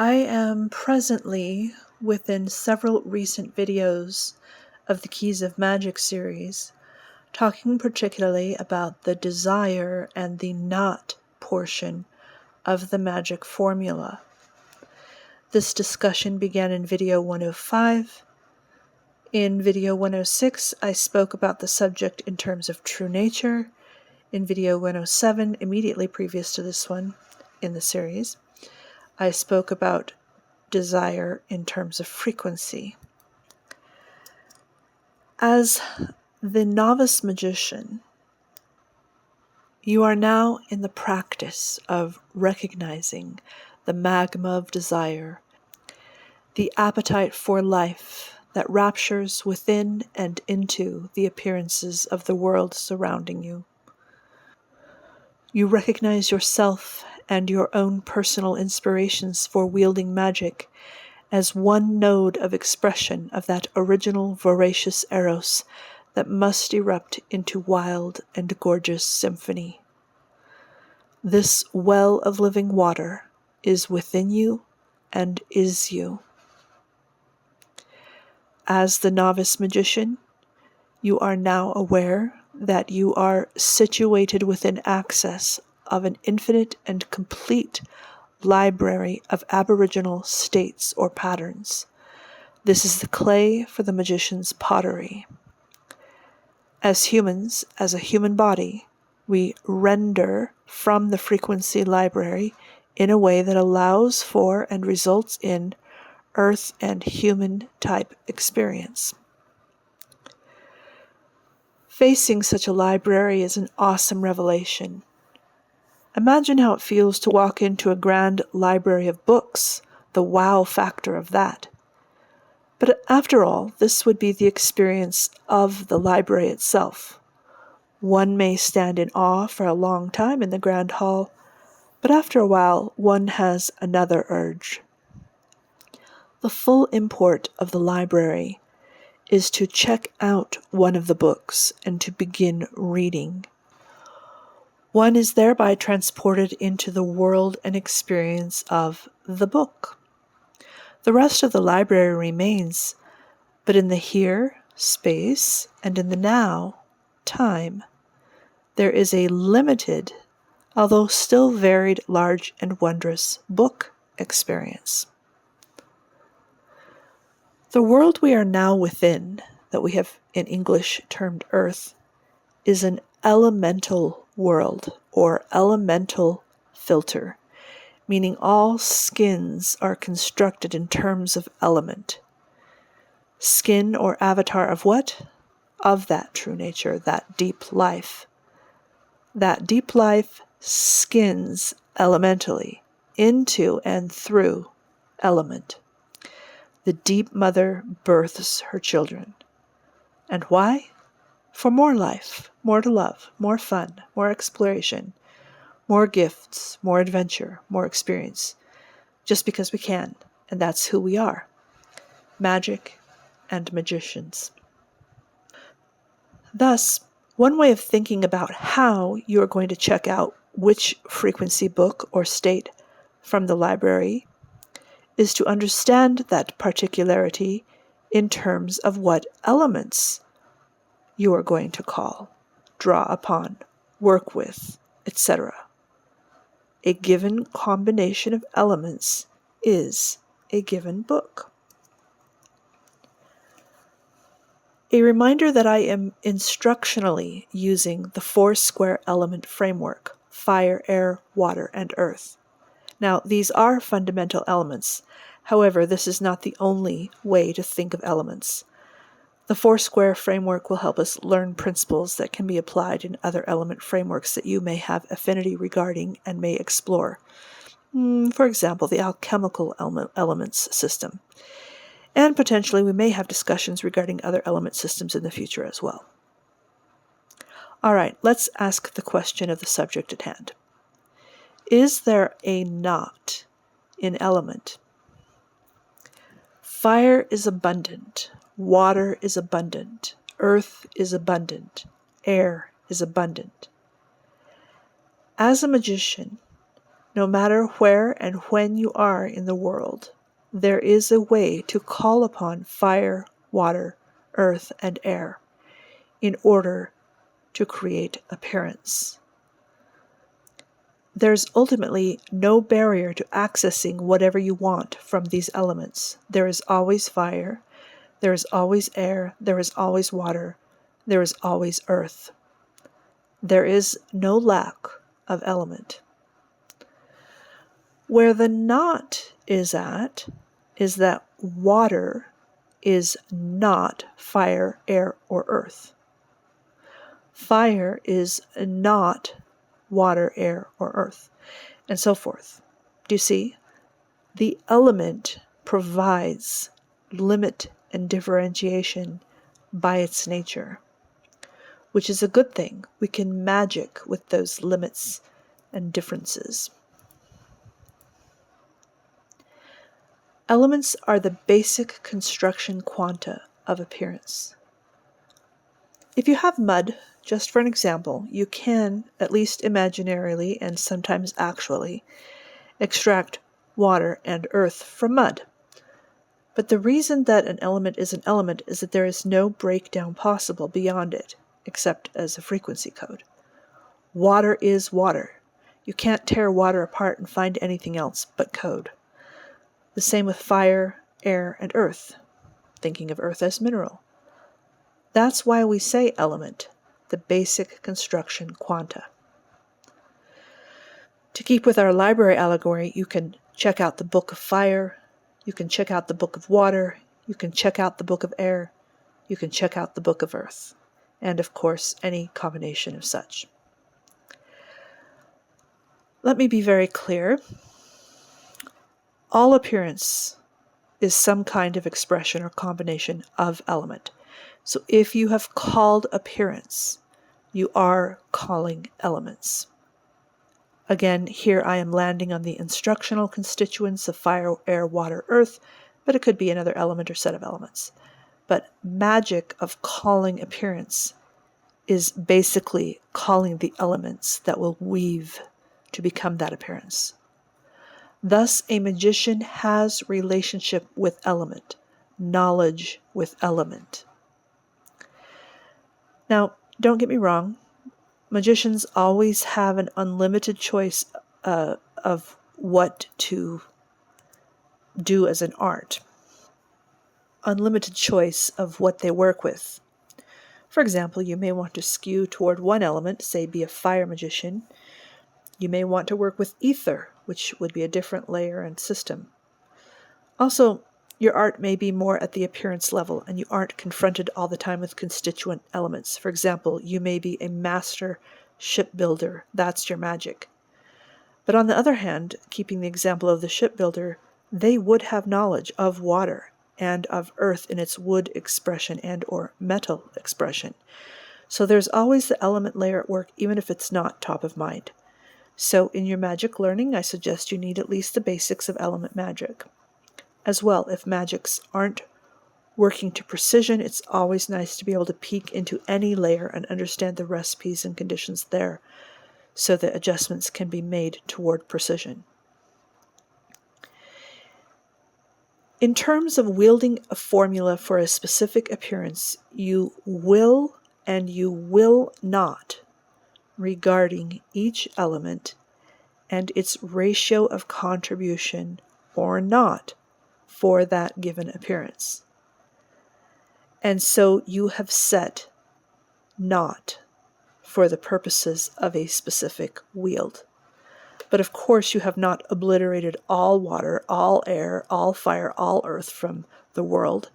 I am presently within several recent videos of the Keys of Magic series, talking particularly about the desire and the not portion of the magic formula. This discussion began in video 105. In video 106, I spoke about the subject in terms of true nature. In video 107, immediately previous to this one in the series, I spoke about desire in terms of frequency. As the novice magician, you are now in the practice of recognizing the magma of desire, the appetite for life that raptures within and into the appearances of the world surrounding you. You recognize yourself and your own personal inspirations for wielding magic as one node of expression of that original voracious eros that must erupt into wild and gorgeous symphony. This well of living water is within you and is you. As the novice magician, you are now aware that you are situated within access of an infinite and complete library of aboriginal states or patterns. This is the clay for the magician's pottery. As humans, as a human body, we render from the frequency library in a way that allows for and results in earth and human type experience. Facing such a library is an awesome revelation. Imagine how it feels to walk into a grand library of books, the wow factor of that. But after all, this would be the experience of the library itself. One may stand in awe for a long time in the grand hall, but after a while one has another urge. The full import of the library is to check out one of the books and to begin reading. One is thereby transported into the world and experience of the book. The rest of the library remains, but in the here, space, and in the now, time, there is a limited, although still varied, large, and wondrous book experience. The world we are now within, that we have in English termed Earth, is an elemental world or elemental filter, meaning all skins are constructed in terms of element. Skin or avatar of what? Of that true nature, that deep life. That deep life skins elementally into and through element. The deep mother births her children. And why? For more life, more to love, more fun, more exploration, more gifts, more adventure, more experience. Just because we can, and that's who we are. Magic and magicians. Thus, one way of thinking about how you are going to check out which frequency book or state from the library is to understand that particularity in terms of what elements you are going to call, draw upon, work with, etc. A given combination of elements is a given book. A reminder that I am instructionally using the 4 square element framework: fire, air, water, and earth. Now, these are fundamental elements. However, this is not the only way to think of elements. The 4 square framework will help us learn principles that can be applied in other element frameworks that you may have affinity regarding and may explore. For example, the alchemical elements system. And potentially we may have discussions regarding other element systems in the future as well. All right, let's ask the question of the subject at hand. Is there a not in element? Fire is abundant, water is abundant, earth is abundant, air is abundant. As a magician, no matter where and when you are in the world, there is a way to call upon fire, water, earth, and air in order to create appearance. There's ultimately no barrier to accessing whatever you want from these elements. There is always fire, there is always air, there is always water, there is always earth. There is no lack of element. Where the not is at is that water is not fire, air, or earth. Fire is not water, air, or earth, and so forth. Do you see? The element provides limit and differentiation by its nature, which is a good thing. We can magic with those limits and differences. Elements are the basic construction quanta of appearance. If you have mud, just for an example, you can, at least imaginarily and sometimes actually, extract water and earth from mud. But the reason that an element is that there is no breakdown possible beyond it, except as a frequency code. Water is water. You can't tear water apart and find anything else but code. The same with fire, air, and earth, thinking of earth as mineral. That's why we say element, the basic construction quanta. To keep with our library allegory, you can check out the book of fire, you can check out the book of water, you can check out the book of air, you can check out the book of earth, and of course any combination of such. Let me be very clear. All appearance is some kind of expression or combination of element. So if you have called appearance, you are calling elements. Again, here I am landing on the instructional constituents of fire, air, water, earth, but it could be another element or set of elements. But magic of calling appearance is basically calling the elements that will weave to become that appearance. Thus, a magician has relationship with element, knowledge with element. Now, don't get me wrong, magicians always have an unlimited choice of what to do as an art. Unlimited choice of what they work with. For example, you may want to skew toward one element, say be a fire magician. You may want to work with ether, which would be a different layer and system. Also, your art may be more at the appearance level, and you aren't confronted all the time with constituent elements. For example, you may be a master shipbuilder. That's your magic. But on the other hand, keeping the example of the shipbuilder, they would have knowledge of water and of earth in its wood expression and or metal expression. So there's always the element layer at work, even if it's not top of mind. So in your magic learning, I suggest you need at least the basics of element magic. As well, if magics aren't working to precision, it's always nice to be able to peek into any layer and understand the recipes and conditions there, so that adjustments can be made toward precision. In terms of wielding a formula for a specific appearance, you will and you will not regarding each element and its ratio of contribution or not for that given appearance. And so you have set not for the purposes of a specific wield. But of course you have not obliterated all water, all air, all fire, all earth from the world.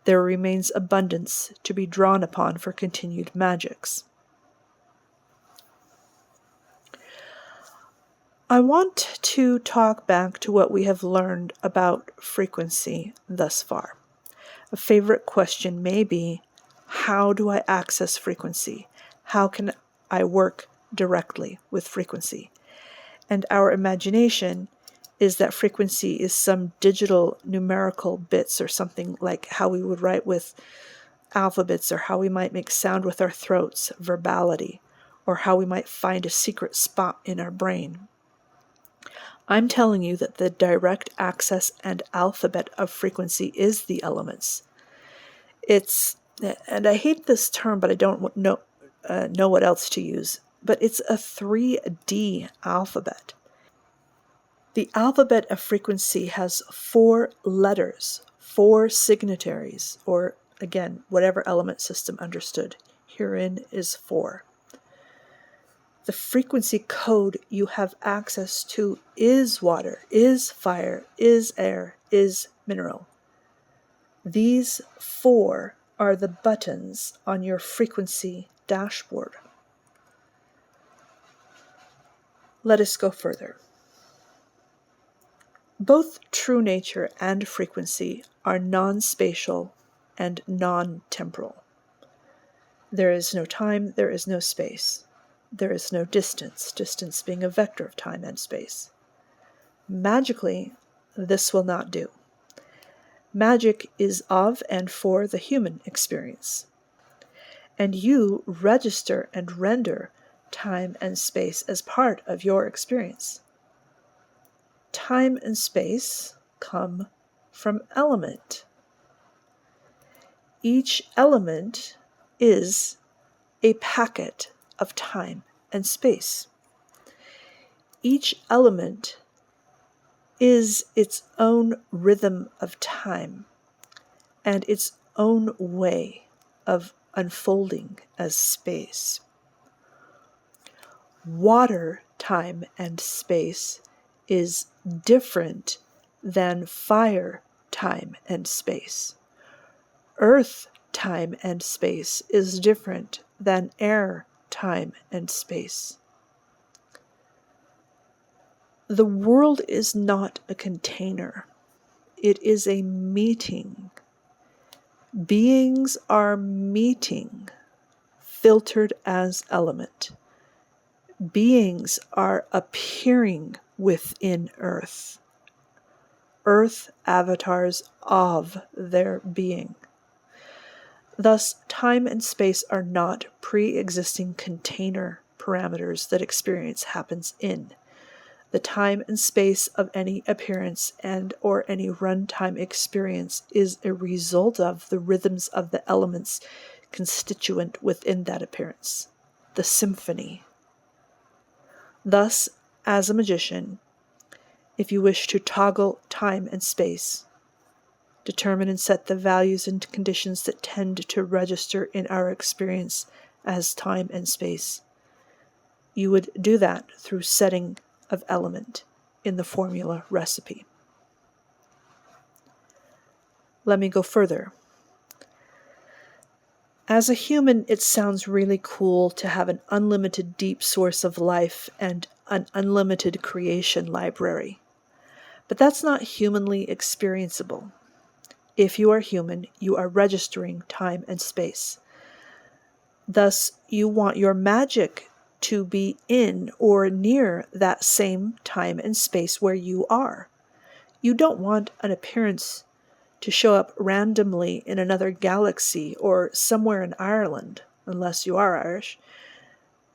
There remains abundance to be drawn upon for continued magics. I want to talk back to what we have learned about frequency thus far. A favorite question may be, how do I access frequency? How can I work directly with frequency? And our imagination is that frequency is some digital numerical bits or something like how we would write with alphabets, or how we might make sound with our throats, verbality, or how we might find a secret spot in our brain. I'm telling you that the direct access and alphabet of frequency is the elements. It's, and I hate this term, but I don't know what else to use, but it's a 3D alphabet. The alphabet of frequency has 4 letters, 4 signatories, or again, whatever element system understood. Herein is 4. The frequency code you have access to is water, is fire, is air, is mineral. These 4 are the buttons on your frequency dashboard. Let us go further. Both true nature and frequency are non-spatial and non-temporal. There is no time, there is no space. There is no distance, distance being a vector of time and space. Magically, this will not do. Magic is of and for the human experience. And you register and render time and space as part of your experience. Time and space come from element. Each element is a packet of time and space. Each element is its own rhythm of time and its own way of unfolding as space. Water, time, and space is different than fire, time, and space. Earth, time, and space is different than air, time, and space. The world is not a container. It is a meeting. Beings are meeting, filtered as element. Beings are appearing within Earth. Earth avatars of their being. Thus, time and space are not pre-existing container parameters that experience happens in. The time and space of any appearance and or any runtime experience is a result of the rhythms of the elements constituent within that appearance, the symphony. Thus, as a magician, if you wish to toggle time and space, determine and set the values and conditions that tend to register in our experience as time and space, you would do that through setting of element in the formula recipe. Let me go further. As a human, it sounds really cool to have an unlimited deep source of life and an unlimited creation library. But that's not humanly experienceable. If you are human, you are registering time and space. Thus, you want your magic to be in or near that same time and space where you are. You don't want an appearance to show up randomly in another galaxy or somewhere in Ireland, unless you are Irish.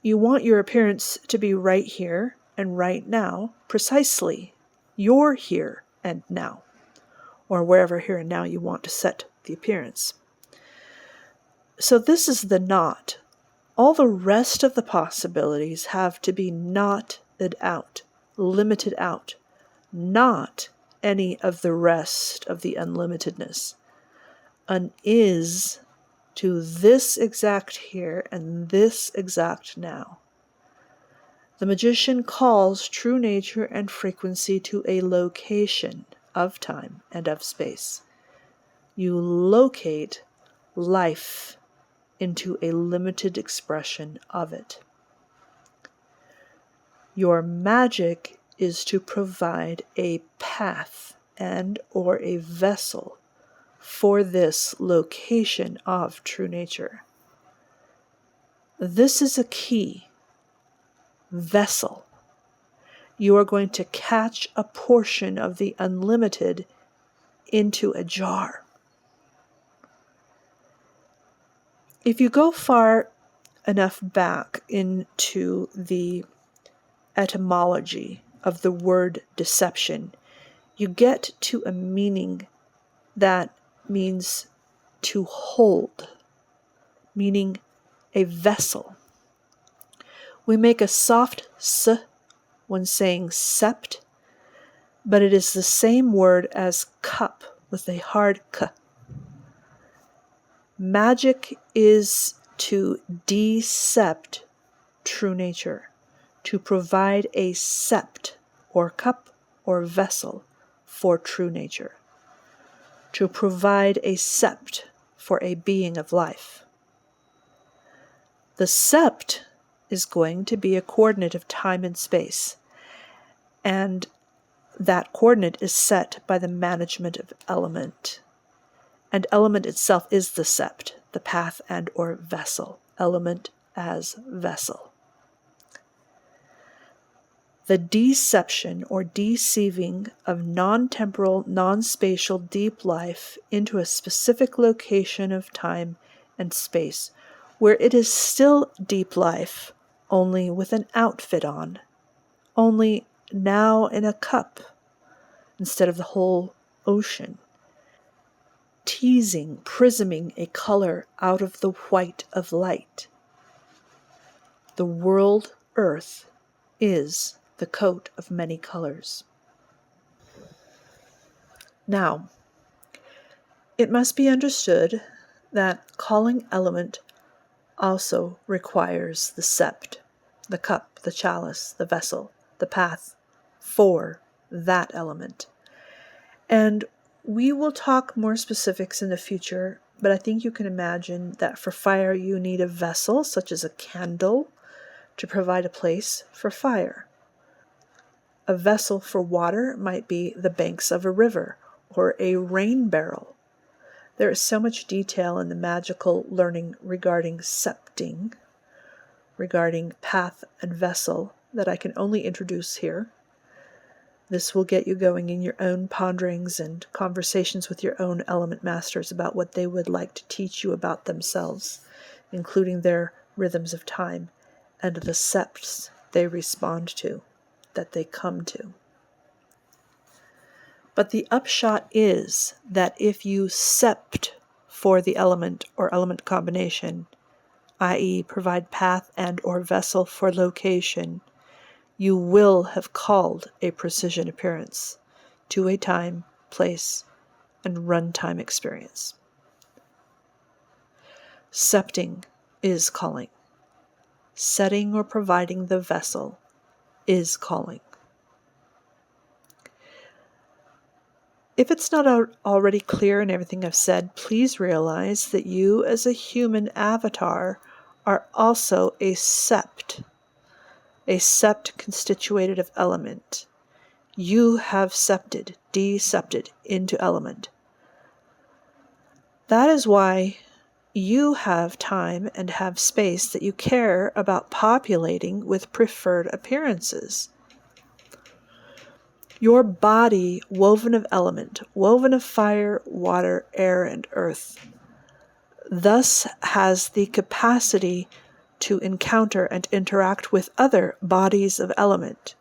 You want your appearance to be right here and right now, precisely. You're here and now, or wherever here and now you want to set the appearance. So this is the knot. All the rest of the possibilities have to be knotted out, limited out, not any of the rest of the unlimitedness. An is to this exact here and this exact now. The magician calls true nature and frequency to a location of time and of space. You locate life into a limited expression of it. Your magic is to provide a path and or a vessel for this location of true nature. This is a key. Vessel. You are going to catch a portion of the unlimited into a jar. If you go far enough back into the etymology of the word deception, you get to a meaning that means to hold, meaning a vessel. We make a soft s when saying sept, but it is the same word as cup with a hard k. Magic is to de-cept true nature, to provide a sept or cup or vessel for true nature, to provide a sept for a being of life. The sept is going to be a coordinate of time and space, and that coordinate is set by the management of element. And element itself is the sept, the path and or vessel, element as vessel. The deception or deceiving of non-temporal, non-spatial deep life into a specific location of time and space, where it is still deep life, only with an outfit on, only now in a cup instead of the whole ocean, teasing, prisming a color out of the white of light. The world earth is the coat of many colors. Now, it must be understood that calling element also requires the sept, the cup, the chalice, the vessel, the path for that element. And we will talk more specifics in the future, but I think you can imagine that for fire you need a vessel, such as a candle, to provide a place for fire. A vessel for water might be the banks of a river or a rain barrel. There is so much detail in the magical learning regarding septing, regarding path and vessel, that I can only introduce here. This will get you going in your own ponderings and conversations with your own element masters about what they would like to teach you about themselves, including their rhythms of time and the septs they respond to, that they come to. But the upshot is that if you sept for the element or element combination, i.e. provide path and or vessel for location, you will have called a precision appearance to a time, place, and runtime experience. Septing is calling. Setting or providing the vessel is calling. If it's not already clear in everything I've said, please realize that you as a human avatar are also a sept constituted of element. You have septed, de-septed into element. That is why you have time and have space that you care about populating with preferred appearances. Your body, woven of element, woven of fire, water, air, and earth, thus has the capacity to encounter and interact with other bodies of element.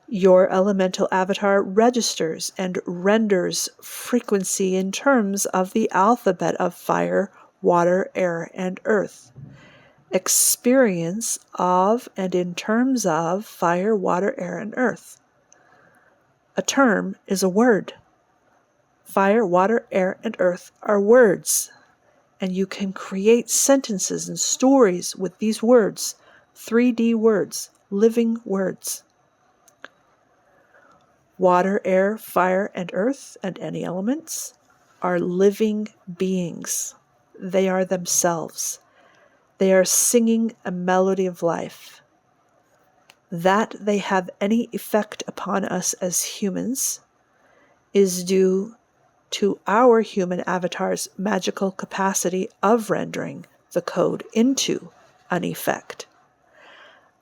Your elemental avatar registers and renders frequency in terms of the alphabet of fire, water, air, and earth. Experience of and in terms of fire, water, air, and earth. A term is a word. Fire, water, air, and earth are words, and you can create sentences and stories with these words, 3D words, living words. Water, air, fire, and earth, and any elements are living beings. They are themselves. They are singing a melody of life. That they have any effect upon us as humans is due to our human avatar's magical capacity of rendering the code into an effect.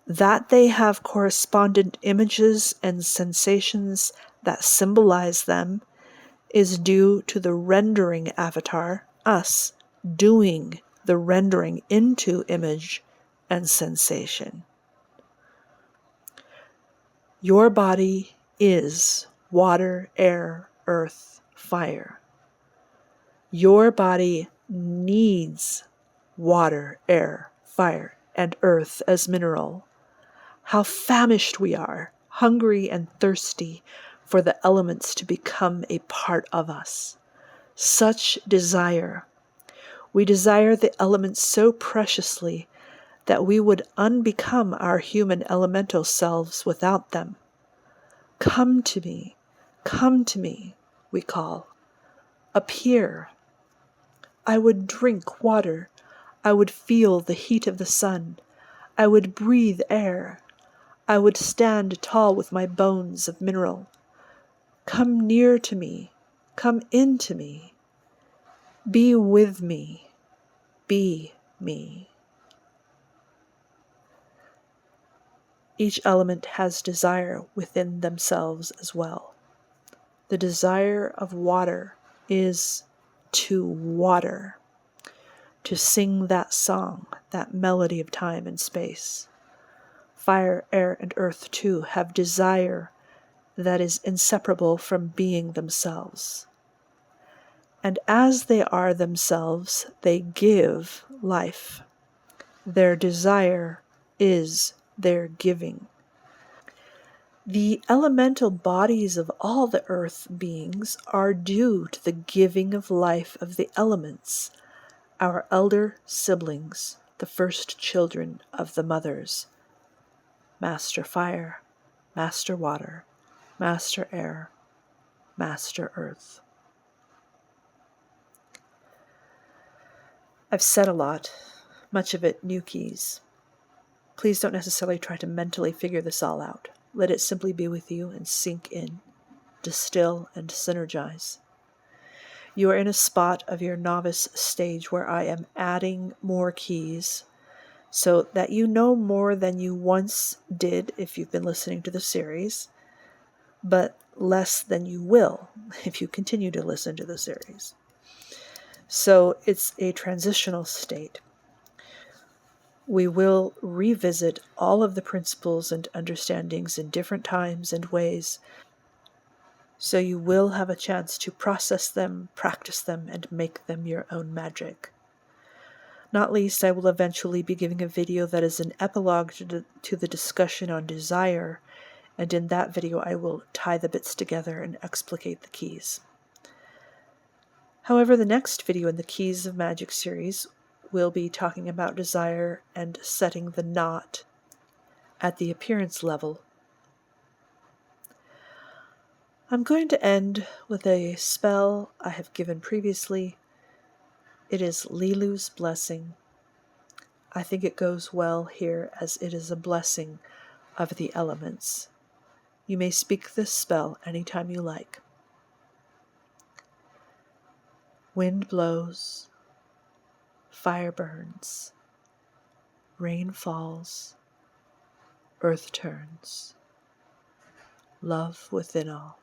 That they have correspondent images and sensations that symbolize them is due to the rendering avatar, us, doing the rendering into image and sensation. Your body is water, air, earth, fire. Your body needs water, air, fire, and earth as mineral. How famished we are, hungry and thirsty for the elements to become a part of us. Such desire. We desire the elements so preciously that we would unbecome our human elemental selves without them. Come to me, we call. Appear. I would drink water. I would feel the heat of the sun. I would breathe air. I would stand tall with my bones of mineral. Come near to me. Come into me. Be with me. Be me. Each element has desire within themselves as well. The desire of water is to water, to sing that song, that melody of time and space. Fire, air, and earth too have desire that is inseparable from being themselves. And as they are themselves, they give life. Their desire is their giving. The elemental bodies of all the earth beings are due to the giving of life of the elements, our elder siblings, the first children of the mothers. Master Fire, Master Water, Master Air, Master Earth. I've said a lot, much of it new keys. Please don't necessarily try to mentally figure this all out. Let it simply be with you and sink in, distill and synergize. You are in a spot of your novice stage where I am adding more keys so that you know more than you once did if you've been listening to the series, but less than you will if you continue to listen to the series. So it's a transitional state. We will revisit all of the principles and understandings in different times and ways, so you will have a chance to process them, practice them, and make them your own magic. Not least, I will eventually be giving a video that is an epilogue to the discussion on desire, and in that video I will tie the bits together and explicate the keys. However, the next video in the Keys of Magic series will be talking about desire and setting the knot at the appearance level. I'm going to end with a spell I have given previously. It is Lilu's Blessing. I think it goes well here as it is a blessing of the elements. You may speak this spell anytime you like. Wind blows, fire burns, rain falls, earth turns, love within all.